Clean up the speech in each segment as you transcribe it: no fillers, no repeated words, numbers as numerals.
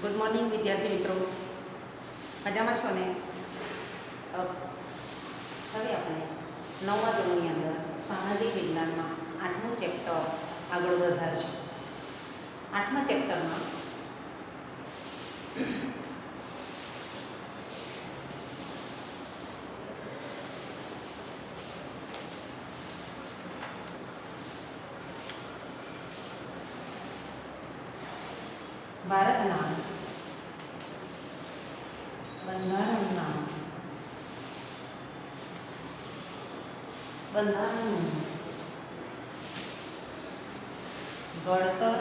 Good morning વિદ્યાર્થી મિત્રો, મજામાં છો ને? હવે આપણે 9મા ધોરણની અંદર સામાજિક વિજ્ઞાનમાં 8મું ચેપ્ટર આગળ વધારશું. 8મા ચેપ્ટરમાં ભારતના બંધારણનું ઘડતર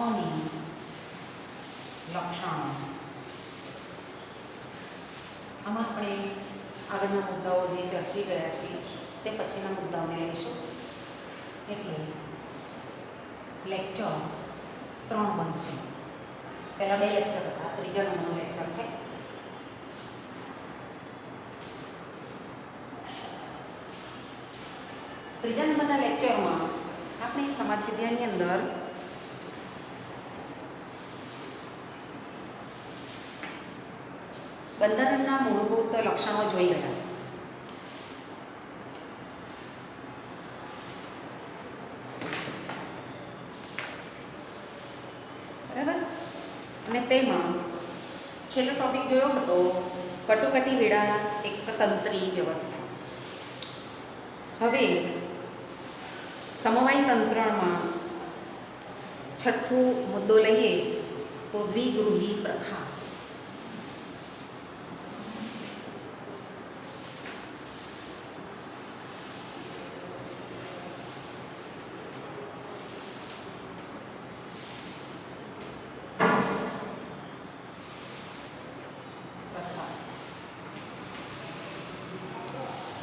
અને લક્ષણો. આમાં આપણે આગળના મુદ્દાઓ જે ચર્ચી ગયા છીએ તે પછીના મુદ્દાઓને લઈશું. એટલે લેક્ચર 3 બનશે. પહેલાં 2 લેક્ચર હતા, ત્રીજા નંબરનું લેક્ચર છે. ત્રીજા નંબરના લેક્ચરમાં આપણે સમાજ વિદ્યાની અંદર બંધારણના મૂળભૂત લક્ષણો જોઈ ગયા. બરાબર? અને તેમાં છેલ્લો ટોપિક જોયો હતો કટોકટી વેળા એકતંત્રી વ્યવસ્થા. હવે સમવાય તંત્રમાં છઠ્ઠો મુદ્દો લઈએ તો દ્વિગૃહી પ્રથા.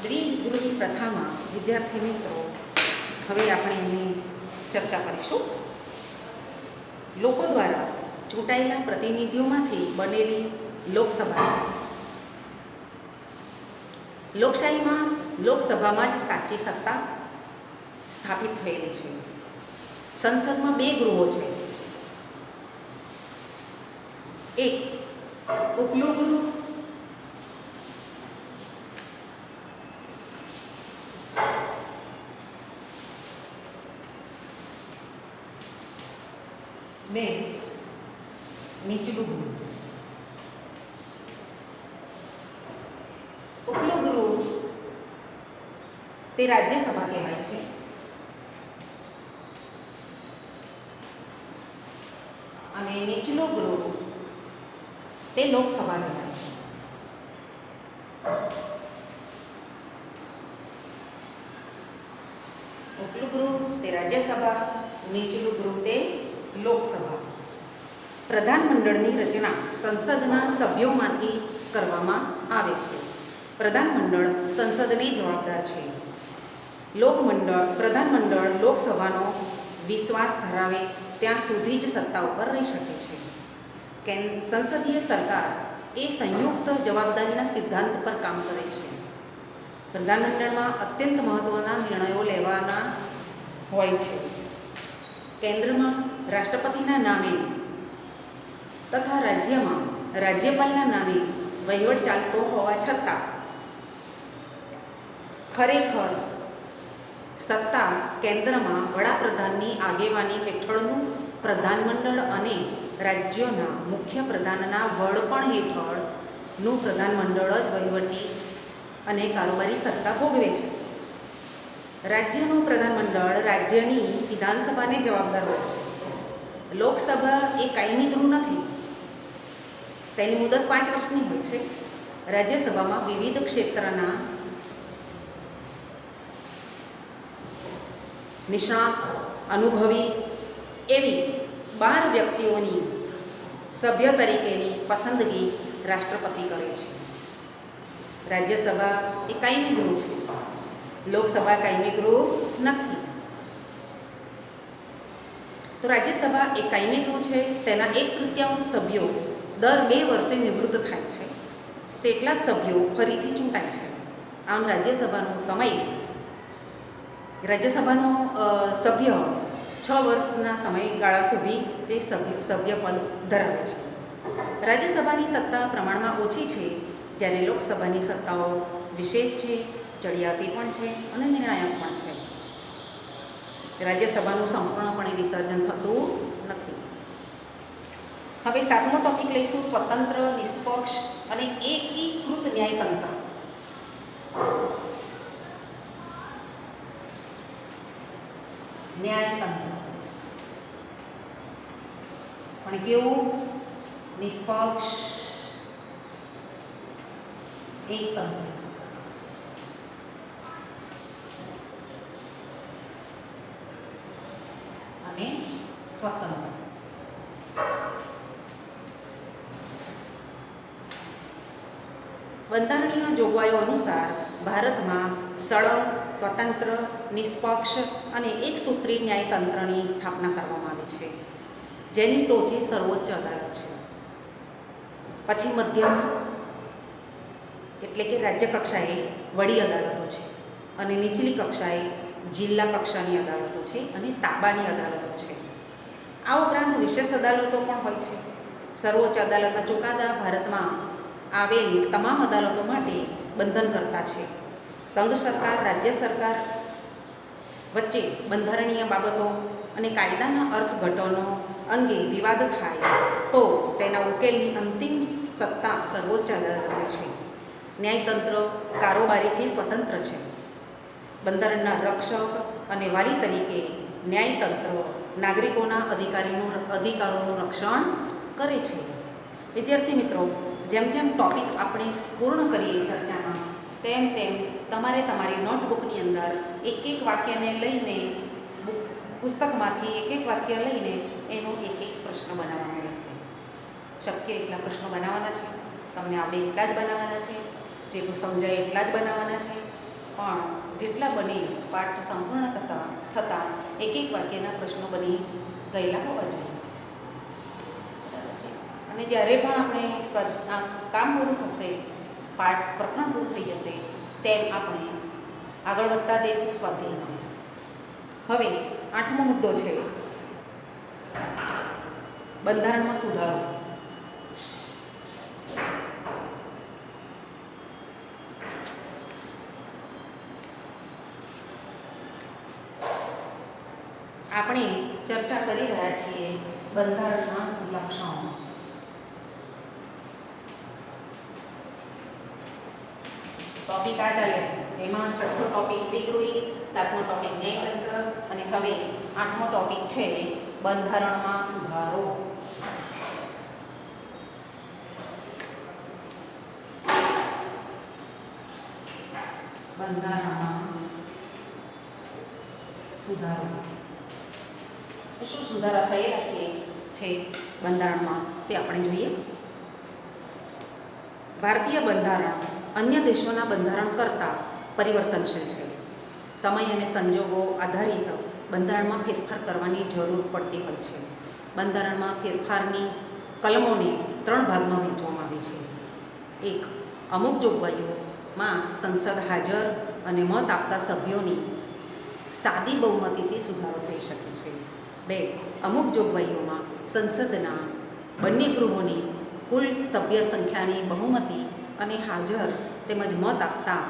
દ્વિગૃહી પ્રથામાં વિદ્યાર્થી મિત્રો હવે આપણે એની ચર્ચા કરીશું. લોકો દ્વારા ચૂંટાયેલા પ્રતિનિધિઓમાંથી બનેલી લોકસભા છે. લોકશાહીમાં લોકસભામાં જ સાચી સત્તા સ્થાપિત થયેલી છે. સંસદમાં 2 ગૃહો છે. એક ઉપલું ગૃહ ને નીચલું ગૃહ. ઉપલું ગૃહ તે રાજ્યસભા કહેવાય છે. અને નીચલું ગૃહ તે લોકસભા કહેવાય છે. ઉપલું ગૃહ તે રાજ્યસભા, નીચલું ગૃહ તે લોકસભા. પ્રધાનમંડળની રચના સંસદના સભ્યોમાંથી કરવામાં આવે છે. પ્રધાનમંડળ સંસદને જવાબદાર છે. પ્રધાનમંડળ લોકસભાનો વિશ્વાસ ધરાવે ત્યાં સુધી જ સત્તા ઉપર રહી શકે છે. સંસદીય સરકાર એ સંયુક્ત જવાબદારીના સિદ્ધાંત પર કામ કરે છે. પ્રધાનમંડળમાં અત્યંત મહત્ત્વના નિર્ણયો લેવાના હોય છે. કેન્દ્રમાં રાષ્ટ્રપતિના નામે તથા રાજ્યમાં રાજ્યપાલના નામે વહીવટ ચાલતો હોવા છતાં ખરેખર સત્તા કેન્દ્રમાં વડાપ્રધાનની આગેવાની હેઠળનું પ્રધાનમંડળ અને રાજ્યોના મુખ્યપ્રધાનના વડપણ હેઠળનું પ્રધાનમંડળ જ વહીવટી અને કારોબારી સત્તા ભોગવે છે. રાજ્યનું પ્રધાનમંડળ રાજ્યની વિધાનસભાને જવાબદાર હોય છે. લોકસભા એ કાયમી ગૃહ નથી. તેની મુદત 5 વર્ષની હોય છે. રાજ્યસભામાં વિવિધ ક્ષેત્રના નિષ્ણાત, અનુભવી એવી 12 વ્યક્તિઓની સભ્ય તરીકેની પસંદગી રાષ્ટ્રપતિ કરે છે. રાજ્યસભા એ કાયમી ગૃહ છે. લોકસભા કાયમી ગૃહ નથી. તો રાજ્યસભા એ કાયમી ગૃહ છે. તેના 1/3 સભ્યો દર 2 વર્ષે નિવૃત્ત થાય છે. તેટલા જ સભ્યો ફરીથી ચૂંટાય છે. આમ રાજ્યસભાનો સભ્ય 6 વર્ષના સમયગાળા સુધી તે સભ્યપદ ધરાવે છે. રાજ્યસભાની સત્તા પ્રમાણમાં ઓછી છે, જ્યારે લોકસભાની સત્તાઓ વિશેષ છે, ચડિયાતી પણ છે અને નિર્ણાયક પણ છે. રાજ્યસભાનું સંપૂર્ણપણે વિસર્જન થતું નથી. હવે 7મો ટોપિક લઈશું, સ્વતંત્ર, નિષ્પક્ષ અને એકીકૃત ન્યાયતંત્ર. ન્યાયતંત્ર પણ કેવું? નિષ્પક્ષ, એકતંત્ર. અને સ્વતંત્ર. બંધારણીય જોગવાઈઓ અનુસાર ભારતમાં સળંગ, સ્વતંત્ર, નિષ્પક્ષ અને એકસૂત્રી ન્યાયતંત્રની સ્થાપના કરવામાં આવી છે, જેની ટોચે સર્વોચ્ચ અદાલત છે. પછી મધ્યમાં એટલે કે રાજ્ય કક્ષાએ વડી અદાલતો છે અને નીચલી કક્ષાએ જિલ્લા કક્ષાની અદાલતો છે અને તાબાની અદાલતો છે. આ ઉપરાંત વિશેષ અદાલતો પણ હોય છે. સર્વોચ્ચ અદાલતના ચુકાદા ભારતમાં આવેલ તમામ અદાલતો માટે બંધનકર્તા છે. સંઘ સરકાર, રાજ્ય સરકાર વચ્ચે બંધારણીય બાબતો અને કાયદાના અર્થઘટનો અંગે વિવાદ થાય તો તેના ઉકેલની અંતિમ સત્તા સર્વોચ્ચ અદાલતની છે. ન્યાયતંત્ર કારોબારીથી સ્વતંત્ર છે. બંધારણના રક્ષક અને વાલી તરીકે ન્યાયતંત્ર નાગરિકોના અધિકારોનું રક્ષણ કરે છે. વિદ્યાર્થી મિત્રો, જેમ જેમ ટૉપિક આપણે પૂર્ણ કરીએ ચર્ચામાં, તેમ તેમ તમારે તમારી નોટબુકની અંદર એક એક વાક્યને લઈને પુસ્તકમાંથી એક એક વાક્ય લઈને એનો એક એક પ્રશ્ન બનાવવાનો રહેશે. શક્ય એટલા પ્રશ્નો બનાવવાના છે. તમને આવડે એટલા જ બનાવવાના છે. જેટલું સમજાય એટલા જ બનાવવાના છે. પણ જેટલા બને પાઠ સંપૂર્ણ થતાં એક એક વાક્યના પ્રશ્નો બની ગયેલા હોવા જોઈએ. બરાબર છે. અને જ્યારે પણ આપણે કામ પૂરું થશે, પાઠ પ્રકરણ પૂરું થઈ જશે, તેમ આપણે આગળ વધતા જઈશું સ્વાધ્યાયમાં. હવે 8મો મુદ્દો છે બંધારણમાં સુધારો. આપણે ચર્ચા કરી રહ્યા છીએ બંધારણના લક્ષણો. ટોપિક આ ચાલે છે. એમાં 6થો ટોપિક વિગૃહી, 7મો ટોપિક ન્યાયતંત્ર અને હવે 8મો ટોપિક છે બંધારણમાં સુધારો. બંધારણમાં સુધારો. શું સુધારા થયેલા છે બંધારણમાં તે આપણે જોઈએ. ભારતીય બંધારણ અન્ય દેશોના બંધારણ કરતાં પરિવર્તનશીલ છે. સમય અને સંજોગો આધારિત બંધારણમાં ફેરફાર કરવાની જરૂર પડતી હોય છે. બંધારણમાં ફેરફારની કલમોને 3 ભાગમાં વહેંચવામાં આવી છે. 1. અમુક જોગવાઈઓમાં સંસદ હાજર અને મત આપતા સભ્યોની સાદી બહુમતીથી સુધારો થઈ શકે છે. 2. અમુક જોગવાઈઓમાં સંસદના બંને ગૃહોની કુલ સભ્ય સંખ્યાની બહુમતી અને હાજર તેમજ મત આપતા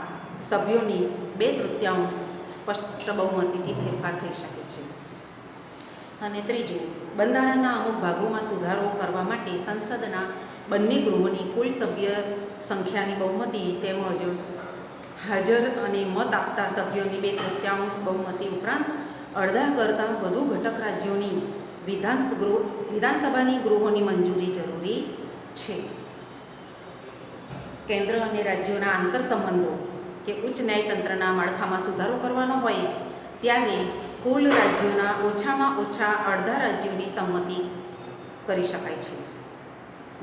સભ્યોની 2/3 સ્પષ્ટ બહુમતીથી ફેરફાર થઈ શકે છે. અને 3. બંધારણના અમુક ભાગોમાં સુધારો કરવા માટે સંસદના બંને ગૃહોની કુલ સભ્ય સંખ્યાની બહુમતી તેમજ હાજર અને મત આપતા સભ્યોની 2/3 બહુમતી ઉપરાંત અડધા કરતાં વધુ ઘટક રાજ્યોની વિધાનસભાની ગૃહોની મંજૂરી જરૂરી છે. કેન્દ્ર અને રાજ્યોના આંતરસંબંધો કે ઉચ્ચ ન્યાયતંત્રના માળખામાં સુધારો કરવાનો હોય ત્યારે કુલ રાજ્યોના ઓછામાં ઓછા અડધા રાજ્યોની સંમતિ કરી શકાય છે.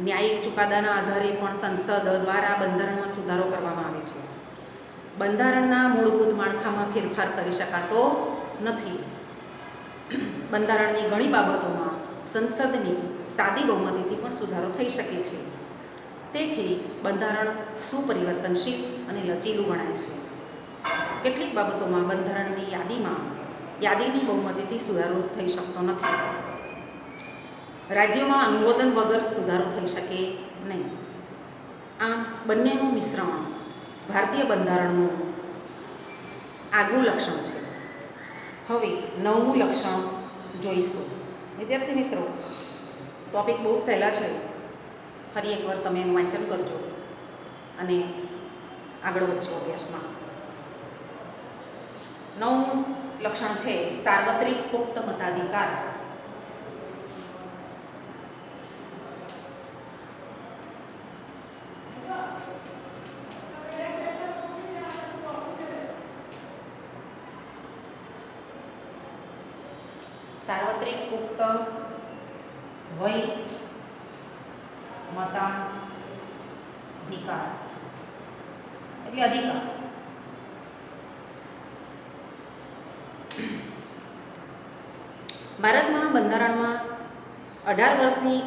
ન્યાયિક ચુકાદાના આધારે પણ સંસદ દ્વારા બંધારણમાં સુધારો કરવામાં આવે છે. બંધારણના મૂળભૂત માળખામાં ફેરફાર કરી શકાતો નથી. બંધારણની ઘણી બાબતોમાં સંસદની સાદી બહુમતીથી પણ સુધારો થઈ શકે છે. તેથી બંધારણ સુપરિવર્તનશીલ અને લચીલું ગણાય છે. કેટલીક બાબતોમાં બંધારણની યાદીમાં યાદીની બહુમતીથી સુધારો થઈ શકતો નથી. રાજ્યોમાં અનુમોદન વગર સુધારો થઈ શકે નહીં. આમ બંનેનું મિશ્રણ ભારતીય બંધારણનું આગવું લક્ષણ છે. હવે 9મું લક્ષણ જોઈશું. વિદ્યાર્થી મિત્રો, ટૉપિક બહુ સહેલા છે. ફરી એકવાર તમે એનું વાંચન કરજો અને આગળ વધજો અભ્યાસમાં. 9મું લક્ષણ છે સાર્વત્રિક પુખ્ત મતાધિકાર. સાર્વત્રિક પુખ્ત વય મતાધિકાર એટલે અધિકાર. ભારતમાં બંધારણમાં 18 વર્ષની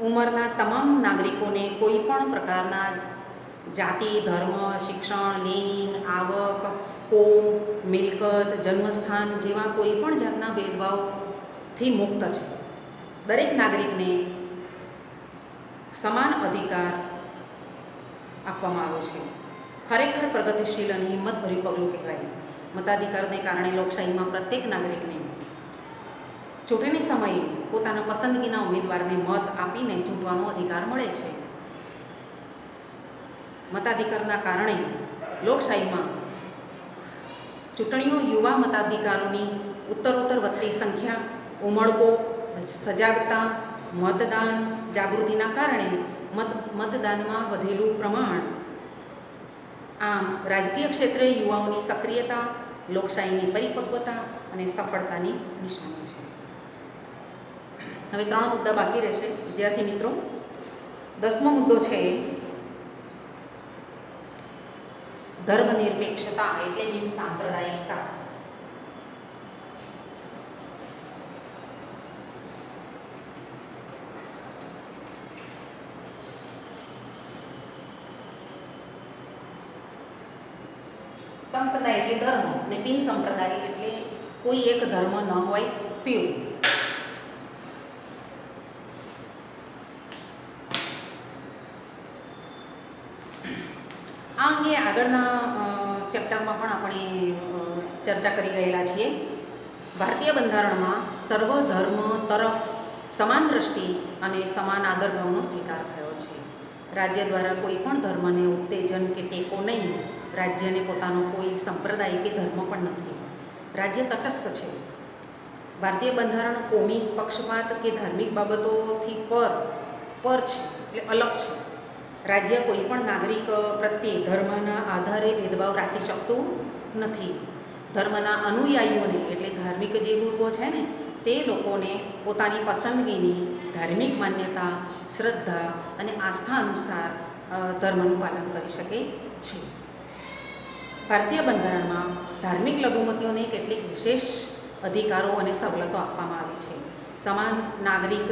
ઉંમરના તમામ નાગરિકોને કોઈ પણ પ્રકારના જાતિ, ધર્મ, શિક્ષણ, લિંગ, આવક, કોમ, મિલકત, જન્મસ્થાન જેવા કોઈ પણ જાતના ભેદભાવથી મુક્ત છે. દરેક નાગરિકને સમાન અધિકાર આપવામાં આવ્યો છે. ખરેખર પ્રગતિશીલ અને હિંમતભર્યું પગલું કહેવાય. મતાધિકારને કારણે લોકશાહીમાં પ્રત્યેક નાગરિકને ચૂંટણી સમયે પોતાના પસંદગીના ઉમેદવારને મત આપીને ચૂંટવાનો અધિકાર મળે છે. મતાધિકારના કારણે લોકશાહીમાં ચૂંટણીઓ યુવા મતાધિકારોની ઉત્તરોત્તર વધતી સંખ્યા, ઉમળકો, સજાગતા, મતદાન જાગૃતિના કારણે મતદાનમાં વધેલું પ્રમાણ. આમ રાજકીય ક્ષેત્રે યુવાઓની સક્રિયતા લોકશાહીની પરિપક્વતા અને સફળતાની નિશાની છે. હવે 3 મુદ્દા બાકી રહેશે વિદ્યાર્થી મિત્રો. 10મો મુદ્દો છે ધર્મનિરપેક્ષતા એટલે બિનસાંપ્રદાયિકતા. સંપ્રદાય એટલે ધર્મ અને બિન સંપ્રદાય એટલે કોઈ એક ધર્મ ન હોય તેવું. આ અંગે આગળના ચેપ્ટરમાં પણ આપણે ચર્ચા કરી ગયેલા છીએ. ભારતીય બંધારણમાં સર્વ ધર્મ તરફ સમાન દ્રષ્ટિ અને સમાન આદરભાવનો સ્વીકાર થયો છે. રાજ્ય દ્વારા કોઈ પણ ધર્મને ઉત્તેજન કે ટેકો નહીં. રાજ્યને પોતાનો કોઈ સંપ્રદાય કે ધર્મ પણ નથી. રાજ્ય તટસ્થ છે. ભારતીય બંધારણ કોમી પક્ષપાત કે ધાર્મિક બાબતોથી પર છે એટલે અલગ છે. રાજ્ય કોઈ પણ નાગરિક પ્રત્યે ધર્મના આધારે ભેદભાવ રાખી શકતું નથી. ધર્મના અનુયાયીઓને એટલે ધાર્મિક જે ગુરુઓ છે ને તે લોકોને પોતાની પસંદગીની ધાર્મિક માન્યતા, શ્રદ્ધા અને આસ્થા અનુસાર ધર્મનું પાલન કરી શકે છે. ભારતીય બંધારણમાં ધાર્મિક લઘુમતીઓને કેટલીક વિશેષ અધિકારો અને સવલતો આપવામાં આવી છે. સમાન નાગરિક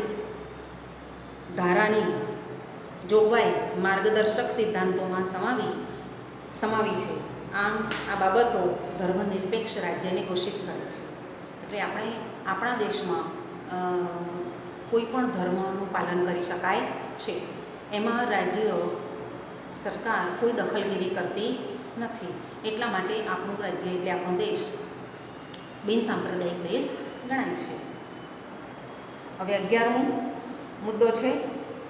ધારાની જોગવાઈ માર્ગદર્શક સિદ્ધાંતોમાં સમાવી છે. આમ આ બાબતો ધર્મનિરપેક્ષ રાજ્યને ઘોષિત કરે છે. એટલે આપણે આપણા દેશમાં કોઈ પણ ધર્મનું પાલન કરી શકાય છે. એમાં રાજ્ય સરકાર કોઈ દખલગીરી કરતી નથી. એટલા માટે આપણું રાજ્ય એટલે આપણો દેશ બિનસાંપ્રદાયિક દેશ ગણાય છે. હવે 11મો મુદ્દો છે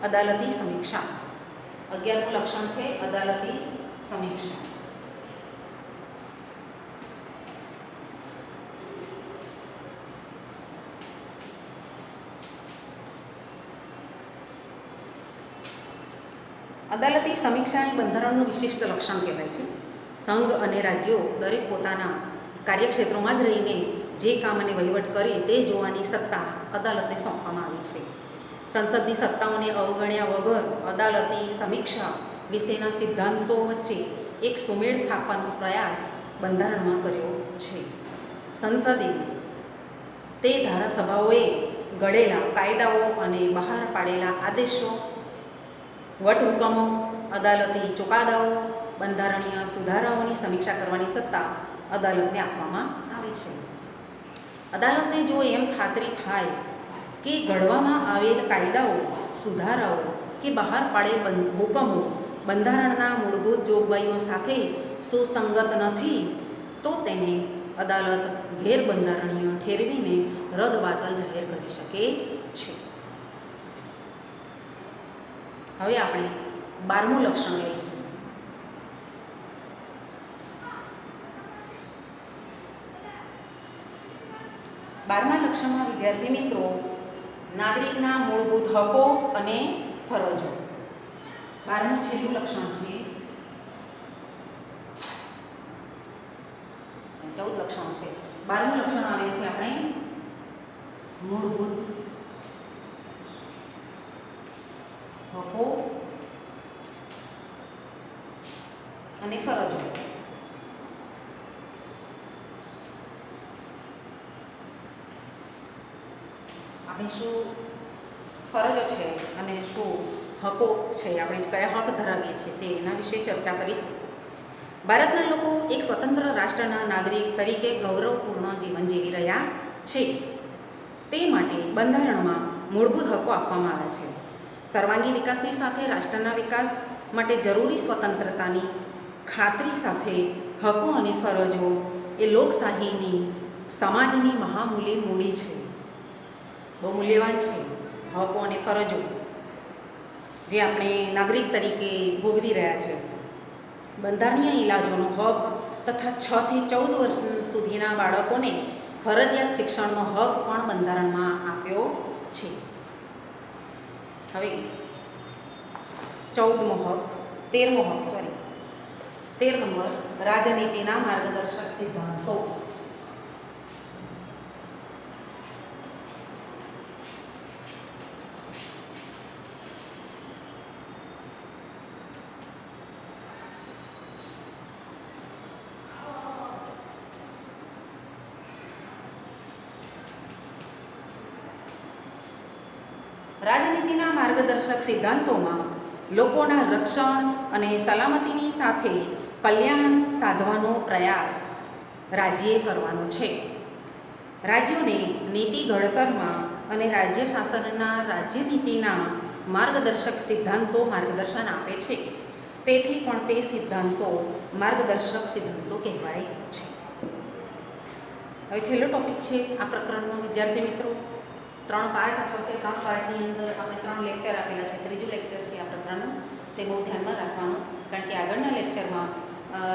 અદાલતી સમીક્ષા. 11મું લક્ષણ છે અદાલતી સમીક્ષા. અદાલતી સમીક્ષા એ બંધારણનું વિશિષ્ટ લક્ષણ કહેવાય છે. સંઘ અને રાજ્યો દરેક પોતાના કાર્યક્ષેત્રોમાં જ રહીને જે કામ અને વહીવટ કરે તે જોવાની સત્તા અદાલતને સોંપવામાં આવી છે. સંસદની સત્તાઓને અવગણ્યા વગર અદાલતી સમીક્ષા વિશેના સિદ્ધાંતો વચ્ચે એક સુમેળ સ્થાપવાનો પ્રયાસ બંધારણમાં કર્યો છે. સંસદે તે ધારાસભાઓએ ઘડેલા કાયદાઓ અને બહાર પાડેલા આદેશો, વટહુકમો, અદાલતી ચુકાદાઓ, બંધારણીય સુધારાઓની સમીક્ષા કરવાની સત્તા અદાલતને આપવામાં આવી છે. અદાલતને જો એમ ખાતરી થાય કે ઘડવામાં આવેલ કાયદાઓ, સુધારાઓ કે બહાર પાડેલ હુકમો બંધારણના મૂળભૂત જોગવાઈઓ સાથે સુસંગત નથી, તો તેને અદાલત ગેરબંધારણીય ઠેરવીને રદબાતલ જાહેર કરી શકે છે. હવે આપણે 12મું લક્ષણ લઈશું. બારમા લક્ષણમાં વિદ્યાર્થી મિત્રો નાગરિકના મૂળભૂત હકો અને ફરજો. 12મું છેલ્લું લક્ષણ છે. 14 લક્ષણો છે. 12મું લક્ષણ આવે છે આપણે મૂળભૂત હકો અને ફરજો. આપણે શું ફરજો છે અને શું હકો છે, આપણે કયા હક ધરાવીએ છીએ તે એના વિશે ચર્ચા કરીશું. ભારતના લોકો એક સ્વતંત્ર રાષ્ટ્રના નાગરિક તરીકે ગૌરવપૂર્ણ જીવન જીવી રહ્યા છે. તે માટે બંધારણમાં મૂળભૂત હકો આપવામાં આવ્યા છે. સર્વાંગી વિકાસની સાથે રાષ્ટ્રના વિકાસ માટે જરૂરી સ્વતંત્રતાની ખાતરી સાથે હકો અને ફરજો એ લોકશાહીની સમાજની મહામૂલ્ય મૂડી છે. બહુ મૂલ્યવાન છે હકો અને ફરજો જે આપણે નાગરિક તરીકે ભોગવી રહ્યા છે. બંધારણીય ઇલાજોનો હક તથા 6 થી 14 વર્ષ સુધીના બાળકોને ફરજિયાત શિક્ષણનો હક પણ બંધારણમાં આપ્યો છે. હવે 13 નંબર રાજનીતિના માર્ગદર્શક સિદ્ધાંતો. રાજનીતિના માર્ગદર્શક સિદ્ધાંતોમાં લોકોના રક્ષણ અને સલામતીની સાથે કલ્યાણ સાધવાનો પ્રયાસ રાજ્યે કરવાનો છે. રાજ્યોને નીતિ ઘડતરમાં અને રાજ્ય શાસનના રાજ્યનીતિના માર્ગદર્શક સિદ્ધાંતો માર્ગદર્શન આપે છે. તેથી પણ તે સિદ્ધાંતો માર્ગદર્શક સિદ્ધાંતો કહેવાય છે. હવે છેલ્લો ટોપિક છે આ પ્રકરણનો વિદ્યાર્થી મિત્રો. 3 પાર્ટ થશે. 3 પાર્ટની અંદર આપણે 3 લેક્ચર આપેલા છે. ત્રીજું લેક્ચર છે આ પ્રકરણનું. તે બહુ ધ્યાનમાં રાખવાનું, કારણ કે આગળના લેક્ચરમાં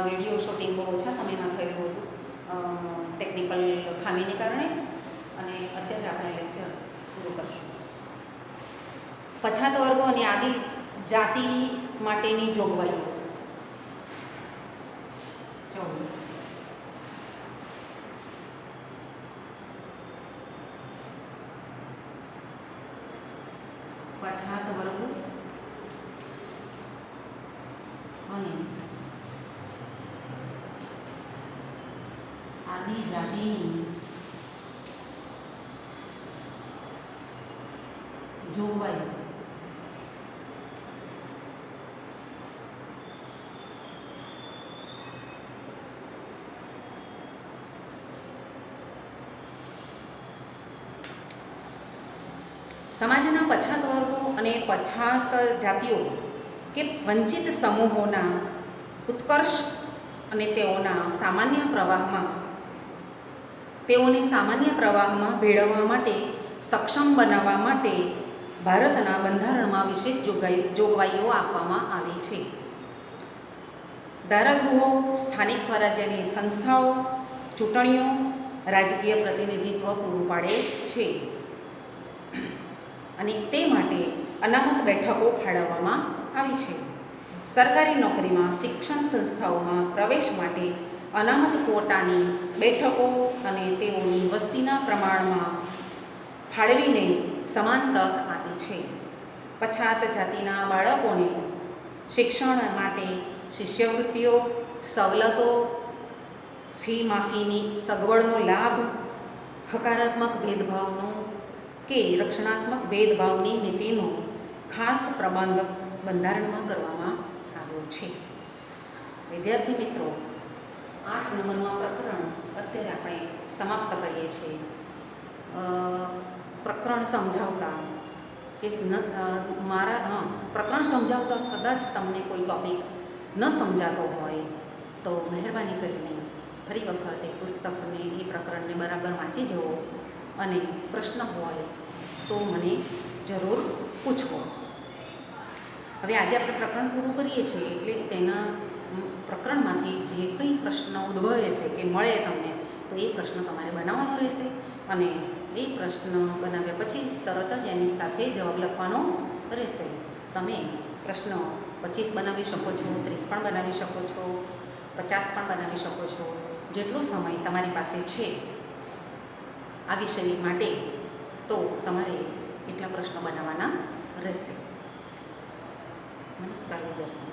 વિડીયો શૂટિંગ બહુ ઓછા સમયમાં થયેલું હતું ટેકનિકલ ખામીને કારણે, અને અત્યારે આપણે લેક્ચર પૂરું કરશું. પછાત વર્ગો અને આદિજાતિ માટેની જોગવાઈઓ. પછાત વર્ગો અને આદિજાતિની જોગવાઈઓ. સમાજના પછાત વર્ગો અને પછાત જાતિઓ કે વંચિત સમૂહોના ઉત્કર્ષ અને તેઓને સામાન્ય પ્રવાહમાં ભેળવવા માટે સક્ષમ બનાવવા માટે ભારતના બંધારણમાં વિશેષ જોગવાઈઓ આપવામાં આવી છે. ધારાગૃહો, સ્થાનિક સ્વરાજ્યની સંસ્થાઓ, ચૂંટણીઓ રાજકીય પ્રતિનિધિત્વ પૂરું પાડે છે અને તે માટે અનામત બેઠકો ફાળવવામાં આવી છે. સરકારી નોકરીમાં, શિક્ષણ સંસ્થાઓમાં પ્રવેશ માટે અનામત ક્વોટાની બેઠકો અને તેઓની વસ્તીના પ્રમાણમાં ફાળવીને સમાન તક આપી છે. પછાત જાતિના બાળકોને શિક્ષણ માટે શિષ્યવૃત્તિઓ, સવલતો, ફી માફીની સગવડનો લાભ, હકારાત્મક ભેદભાવનો કે રક્ષણાત્મક ભેદભાવની નીતિનો ખાસ પ્રબંધ બંધારણમાં કરવામાં આવ્યો છે. વિદ્યાર્થી મિત્રો, 8 નંબરનું પ્રકરણ અત્યારે આપણે સમાપ્ત કરીએ છીએ. પ્રકરણ સમજાવતા કે પ્રકરણ સમજાવતા કદાચ તમને કોઈ ટૉપિક ન સમજાતો હોય તો મહેરબાની કરીને ફરી વખત એ પુસ્તકને એ પ્રકરણને બરાબર વાંચી જુઓ અને પ્રશ્ન હોય તો મને જરૂર પૂછવો. હવે આજે આપણે પ્રકરણ પૂરું કરીએ છીએ એટલે તેના પ્રકરણમાંથી જે કંઈ પ્રશ્ન ઉદ્ભવે છે કે મળે તમને તો એ પ્રશ્ન તમારે બનાવવાનો રહેશે અને એ પ્રશ્ન બનાવ્યા પછી તરત જ એની સાથે જવાબ લખવાનો રહેશે. તમે પ્રશ્ન 25 બનાવી શકો છો, 30 પણ બનાવી શકો છો, 50 પણ બનાવી શકો છો. જેટલો સમય તમારી પાસે છે આ વિષય માટે તો તમારે એટલા પ્રશ્નો બનાવવાના રહેશે. નમસ્કાર વિદ્યાર્થીઓ.